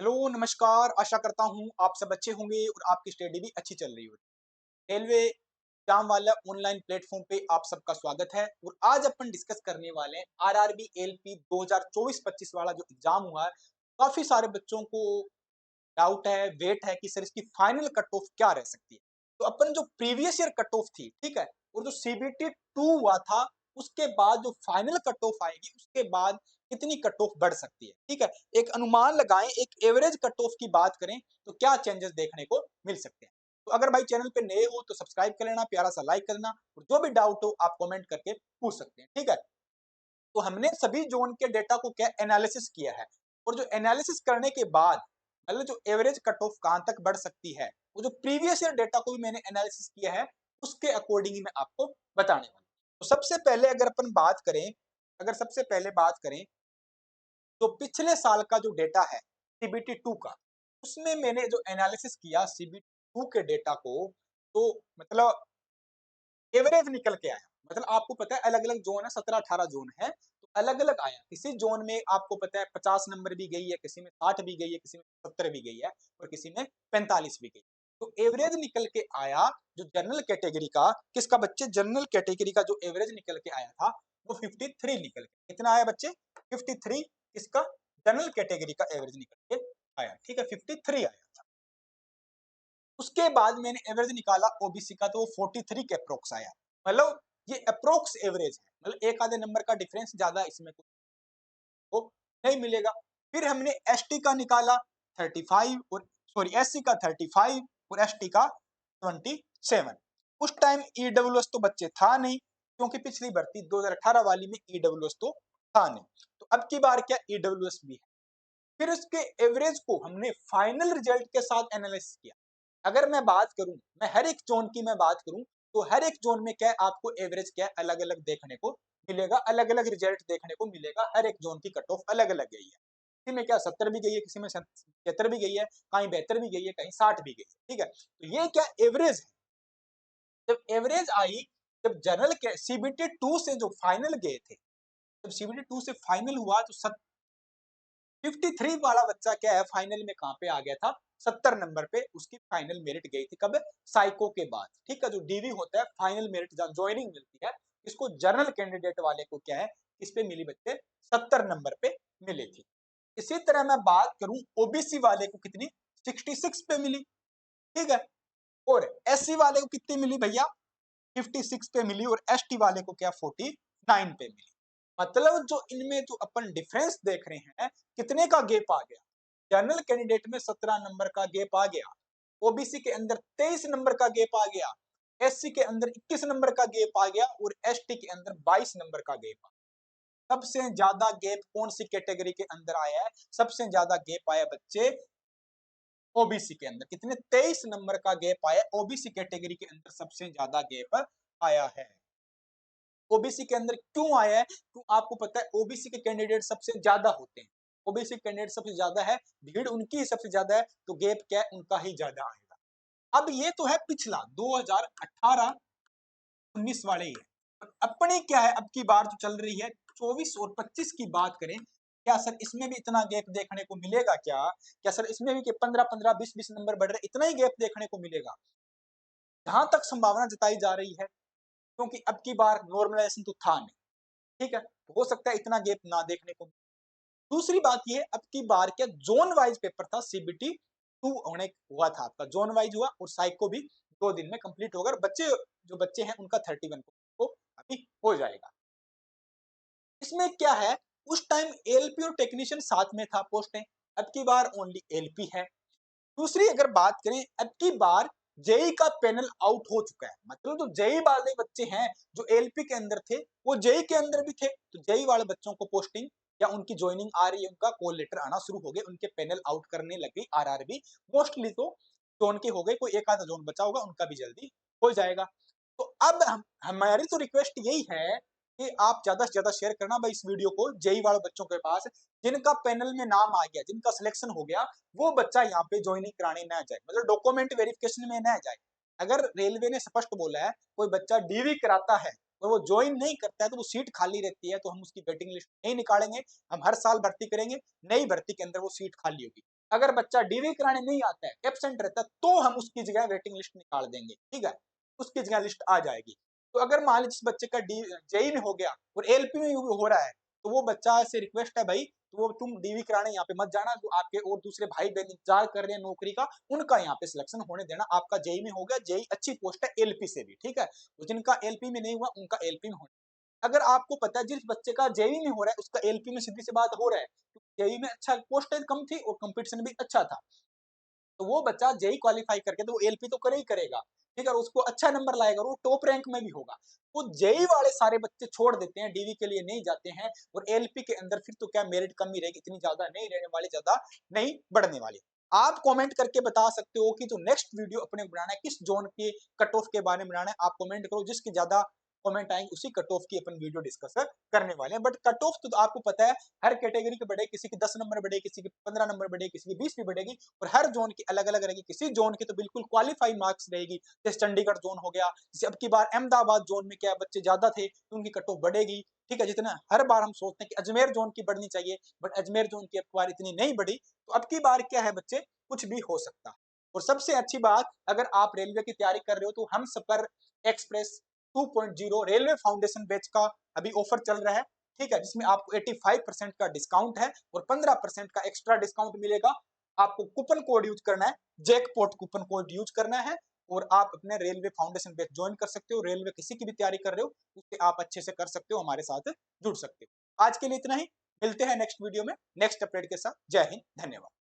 Hello, नमस्कार। आशा करता हूँ आप सब अच्छे होंगे और आपकी स्टडी भी अच्छी चल रही होगी। रेलवे एग्जाम वाला ऑनलाइन प्लेटफॉर्म पे आप सबका स्वागत है और आज अपन डिस्कस करने वाले हैं आरआरबी एलपी 2024-25 वाला जो एग्जाम हुआ है। काफी सारे बच्चों को डाउट है, वेट है कि सर इसकी फाइनल कट ऑफ क्या रह सकती है। तो अपन जो प्रीवियस ईयर कट ऑफ थी, ठीक है, और जो सीबीटी 2 हुआ था, उसके बाद जो फाइनल कट ऑफ आएगी उसके बाद कितनी कट ऑफ बढ़ सकती है, ठीक है। एक अनुमान लगाएं, एक एवरेज कट ऑफ की बात करें तो क्या चेंजेस देखने को मिल सकते हैं। तो अगर भाई चैनल पे नए हो तो सब्सक्राइब कर लेना, प्यारा सा लाइक करना और जो भी डाउट हो आप कमेंट करके पूछ सकते हैं, ठीक है। तो हमने सभी जोन के डेटा को क्या एनालिसिस किया है और जो एनालिसिस करने के बाद मतलब जो एवरेज कट ऑफ कहां तक बढ़ सकती है, वो जो प्रीवियस ईयर डेटा को भी मैंने एनालिसिस किया है उसके अकॉर्डिंग ही मैं आपको बताने वाला हूं। तो सबसे पहले अगर अपन बात करें, अगर सबसे पहले बात करें तो पिछले साल का जो डेटा है सीबीटी 2 का, उसमें मैंने जो एनालिसिस किया सीबीटी 2 के डेटा को, तो मतलब एवरेज निकल के आया। मतलब आपको पता है अलग अलग जोन है, 17-18 जोन है, तो अलग अलग आया। किसी जोन में आपको पता है 50 नंबर भी गई है, किसी में 60 भी गई है, किसी में 70 भी गई है और किसी में 45 भी गई। तो एवरेज निकल के आया जो जनरल कैटेगरी का, किसका बच्चे, जनरल कैटेगरी का जो एवरेज निकल के आया था वो 53 निकल के, कितना आया बच्चे, 53। किसका, जनरल कैटेगरी का एवरेज निकल के आया, ठीक है, 53 आया था। उसके बाद मैंने एवरेज निकाला ओबीसी का, तो वो 43 के अप्रोक्स आया। मतलब ये अप्रोक्स एवरेज है, मतलब एक आधे नंबर का डिफरेंस ज्यादा इसमें को नहीं मिलेगा। फिर हमने एसटी का निकाला 35 और सॉरी एससी का 35 और एसटी का 27। उस टाइम ईडब्ल्यूएस तो बच्चे था नहीं, क्योंकि पिछली भर्ती 2018 वाली में ईडब्ल्यूएस तो था नहीं। तो अब की बार क्या ईडब्ल्यूएस भी है। फिर उसके एवरेज को हमने फाइनल रिजल्ट के साथ एनालिसिस किया। अगर मैं बात करूं, मैं हर एक जोन की मैं बात करूं, तो हर एक जोन में क्या है आपको एवरेज क्या है अलग अलग देखने को मिलेगा, अलग अलग रिजल्ट देखने को मिलेगा। हर एक जोन की कट ऑफ अलग अलग गई है, किसी में क्या 70 भी गई है, किसी में 75 भी गई है, कहीं 72 भी गई है, कहीं 60 भी गई है, ठीक है। तो ये क्या एवरेज है। जब एवरेज आई, जब जनरल के सीबीटी 2 से जो फाइनल गए थे, जब सीबीटी 2 से फाइनल हुआ तो 53 वाला बच्चा क्या है फाइनल में कहां पे आ गया था, 70 नंबर पे उसकी फाइनल मेरिट गई थी। कब, साइको के बाद, ठीक है। जो डीवी होता है फाइनल मेरिट जब ज्वाइनिंग मिलती है, इसको जनरल कैंडिडेट वाले को क्या है, इस पे मिली बच्चे 70 नंबर पे मिली थी। इसी तरह मैं बात करूं ओबीसी वाले को कितनी, 66 पे मिली, ठीक है। और एससी वाले को कितनी मिली भैया, 56 पे मिली। और एसटी वाले को क्या 49 पे मिली। मतलब जो इनमें जो अपन डिफरेंस देख रहे हैं, कितने का गैप आ गया। जनरल कैंडिडेट में 17 नंबर का गैप आ गया, ओबीसी के अंदर 23 नंबर का गैप आ गया, एससी के अंदर 21 नंबर का गैप आ गया और एसटी के अंदर 22 नंबर का गैप आ गया। सबसे ज्यादा गैप कौन सी कैटेगरी के अंदर आया है, सबसे ज्यादा गैप आया बच्चे ओबीसी के अंदर। कितने, 23 नंबर का गैप आया ओबीसी कैटेगरी के अंदर, सबसे ज्यादा गैप आया है। ओबीसी के अंदर क्यों आया है, क्यों आपको पता है ओबीसी के कैंडिडेट सबसे ज्यादा होते हैं, ओबीसी कैंडिडेट सबसे ज्यादा है, भीड़ उनकी ही सबसे ज्यादा है, तो गैप क्या है उनका ही ज्यादा आएगा। अब ये तो है पिछला 2018-19 वाले ही है। अपनी क्या है अब की बार जो चल रही है 24 और 25 की बात करें, क्या सर इसमें भी इतना गैप देखने को मिलेगा क्या, क्या सर इसमें भी 15-15 20-20 नंबर बढ़ रहे, इतना ही गैप देखने को मिलेगा। जहां तक संभावना जताई जा रही है, क्योंकि अब की बार नॉर्मलाइजेशन तो था नहीं, ठीक है, तो हो सकता है इतना गैप ना देखने को। दूसरी बात ये, अब की बार क्या जोन वाइज पेपर था, सीबीटी 2 होने हुआ था, आपका जोन वाइज हुआ और साइको भी 2 दिन में कंप्लीट होगा। बच्चे जो बच्चे हैं उनका 31 को अभी हो जाएगा। इसमें क्या है, उस टाइम एलपी और टेक्नीशियन साथ में था पोस्टें, अब की बार ओनली एलपी है। दूसरी अगर बात करें, अब की बार जेई का पैनल आउट हो चुका है, मतलब जो जेई वाले बच्चे हैं जो एलपी के अंदर थे वो जेई के अंदर भी थे, तो जेई वाले बच्चों को पोस्टिंग या उनकी ज्वाइनिंग आ रही है, उनका कॉल लेटर आना शुरू हो गए, उनके पैनल आउट करने लग गई आरआरबी। मोस्टली तो जोन के हो गए, कोई एक आधा जोन बचा होगा उनका भी जल्दी हो जाएगा। तो अब हमारी तो रिक्वेस्ट यही है कि आप ज्यादा से ज्यादा शेयर करना भाई इस वीडियो को जेई वाले बच्चों के पास, जिनका पैनल में नाम आ गया, जिनका सिलेक्शन हो गया, वो बच्चा यहाँ पे ज्वाइनिंग कराने ना जाए, मतलब डॉक्यूमेंट वेरिफिकेशन में ना जाए। अगर रेलवे ने स्पष्ट बोला है कोई बच्चा डीवी कराता है और वो ज्वाइन नहीं करता है तो वो सीट खाली रहती है, तो हम उसकी वेटिंग लिस्ट नहीं निकालेंगे, हम हर साल भर्ती करेंगे, नई भर्ती के अंदर वो सीट खाली होगी। अगर बच्चा डीवी कराने नहीं आता है, एब्सेंट रहता है, तो हम उसकी जगह वेटिंग लिस्ट निकाल देंगे, ठीक है, उसकी जगह लिस्ट आ जाएगी। तो अगर मान लीजिए जिस बच्चे का जेई में हो गया और एलपी में हो रहा है, तो वो बच्चा से रिक्वेस्ट है भाई, तो वो तुम डीवी कराने यहाँ पे मत जाना, जो आपके और दूसरे भाई बहन इंतजार कर रहे हैं नौकरी का, उनका यहाँ पे सिलेक्शन होने देना। आपका जेई में हो गया, जेई अच्छी पोस्ट है एलपी से भी, ठीक है, तो जिनका एलपी में नहीं हुआ उनका एलपी में होना। अगर आपको पता है जिस बच्चे का जेई में हो रहा है उसका एलपी में सीधी सी बात हो रहा है, जेई में अच्छा पोस्टेज कम थी और कंपटीशन भी अच्छा था, तो वो बच्चा जेई क्वालिफाई करके तो वो एलपी तो करे ही करेगा, ठीक है, और उसको अच्छा नंबर लाएगा और वो टॉप रैंक में भी होगा। वो जेई वाले सारे बच्चे छोड़ देते हैं, डीवी के लिए नहीं जाते हैं, और एलपी के अंदर फिर तो क्या मेरिट कम ही रहेगी, इतनी ज्यादा नहीं रहने वाली, ज्यादा नहीं बढ़ने वाली। आप कमेंट करके बता सकते हो कि जो नेक्स्ट वीडियो अपने बनाना है किस जोन के कट ऑफ के बारे में बनाना है, आप कमेंट करो, जिसकी ज्यादा कमेंट आएंगे उसी कट ऑफ की अपन वीडियो डिस्कस करने वाले हैं। बट कट ऑफ तो आपको पता है हर कैटेगरी के बढ़े, किसी की 10 नंबर बढ़े, किसी की 15 नंबर बढ़े, किसी की 20 भी बढ़ेगी, और हर जोन की अलग अलग रहेगी। किसी जोन की तो बिल्कुल क्वालिफाई मार्क्स रहेगी, जैसे चंडीगढ़ जोन हो गया, जैसे अब की बार अहमदाबाद जोन में क्या बच्चे ज्यादा थे तो उनकी कट ऑफ बढ़ेगी, ठीक है। जितना हर बार हम सोचते हैं कि अजमेर जोन की बढ़नी चाहिए, बट अजमेर जोन की अब की बार इतनी नहीं बढ़ी, तो अब की बार क्या है बच्चे, कुछ भी हो सकता है। और सबसे अच्छी बात, अगर आप रेलवे की तैयारी कर रहे हो तो हम सफर एक्सप्रेस 2.0 रेलवे फाउंडेशन बैच का अभी ऑफर चल रहा है, ठीक है, जिसमें आपको 85% का डिस्काउंट है और 15% का एक्स्ट्रा डिस्काउंट मिलेगा। आपको कूपन कोड यूज करना है, जैकपॉट कूपन कोड यूज करना है, और आप अपने रेलवे फाउंडेशन बैच ज्वाइन कर सकते हो। रेलवे किसी की भी तैयारी कर रहे हो उससे आप अच्छे से कर सकते हो, हमारे साथ जुड़ सकते हो। आज के लिए इतना ही, मिलते हैं नेक्स्ट वीडियो में नेक्स्ट अपडेट के साथ। जय हिंद, धन्यवाद।